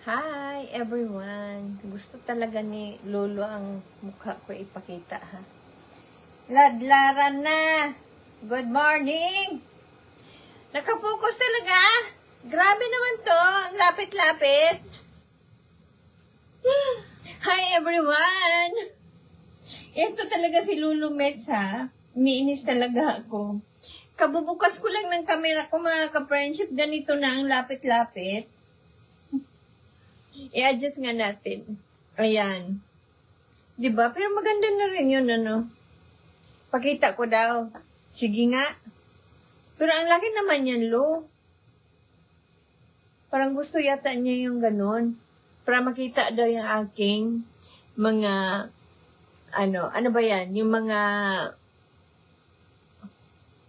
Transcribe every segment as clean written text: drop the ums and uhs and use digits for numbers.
Hi everyone! Gusto talaga ni Lolo ang mukha ko ipakita ha. Ladlaran na! Good morning! Nakapokus talaga! Grabe naman to! Ang lapit-lapit! Hi everyone! Ito talaga si Lolo Mets ha. Niinis talaga ako. Kabubukas ko lang ng camera ko mga ka-friendship. Ganito na ang lapit-lapit. I-adjust nga natin. Ayan. Diba? Pero maganda na rin yun, ano. Pakita ko daw. Sige nga. Pero ang laki naman yan, Lo. Parang gusto yata niya yung ganun. Para makita daw yung aking mga, ano ba yan? Yung mga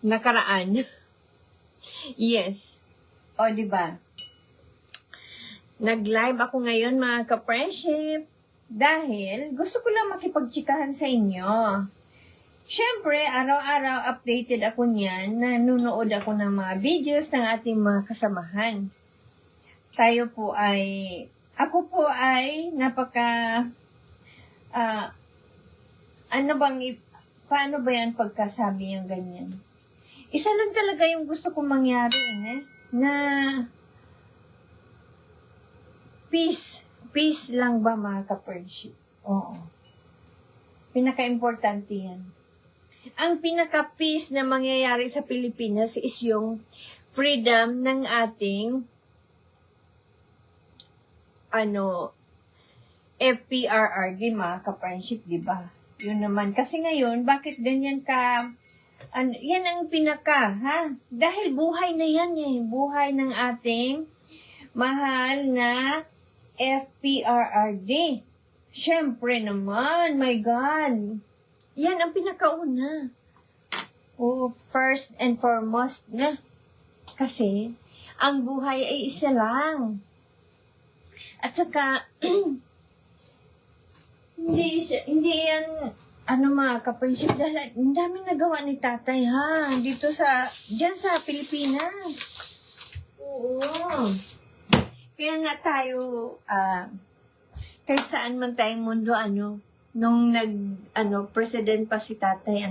nakaraan. Yes. O, diba? Nag-live ako ngayon mga ka-friendship dahil gusto ko lang makipagtsikahan sa inyo. Siyempre, araw-araw updated ako niyan, nanonood ako ng mga videos ng ating mga kasamahan. Ako po ay paano ba yan pagkasabi yung ganyan? Isa lang talaga yung gusto kong mangyari, na peace lang ba mga ka-friendship? Oo. Pinaka-importante yan. Ang pinaka-peace na mangyayari sa Pilipinas is yung freedom ng ating FPRRD mga ka-friendship, diba? Yun naman. Kasi ngayon, bakit ganyan ka? Yan ang dahil buhay na yan buhay ng ating mahal na FPRRD. Siyempre naman, my God. Yan ang pinakauna. First and foremost na. Kasi, ang buhay ay isa lang. At saka, hindi yan, mga ka-friendship, dahil ang daming nagawa ni tatay, dyan sa Pilipinas. Oo. Kaya nga tayo, kahit saan man tayong mundo, nung president pa si tatay,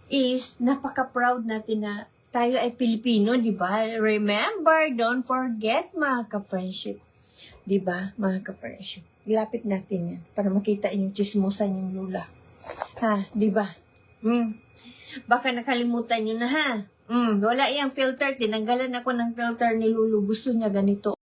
is napaka-proud natin na tayo ay Pilipino, di ba? Remember, don't forget, mga ka-friendship. Di ba, mga ka-friendship? Ilapit natin yan para makita yung chismosan yung lula. Di ba? Baka nakalimutan nyo na, wala yung filter. Tinanggalan ako ng filter ni Lulu. Gusto niya ganito.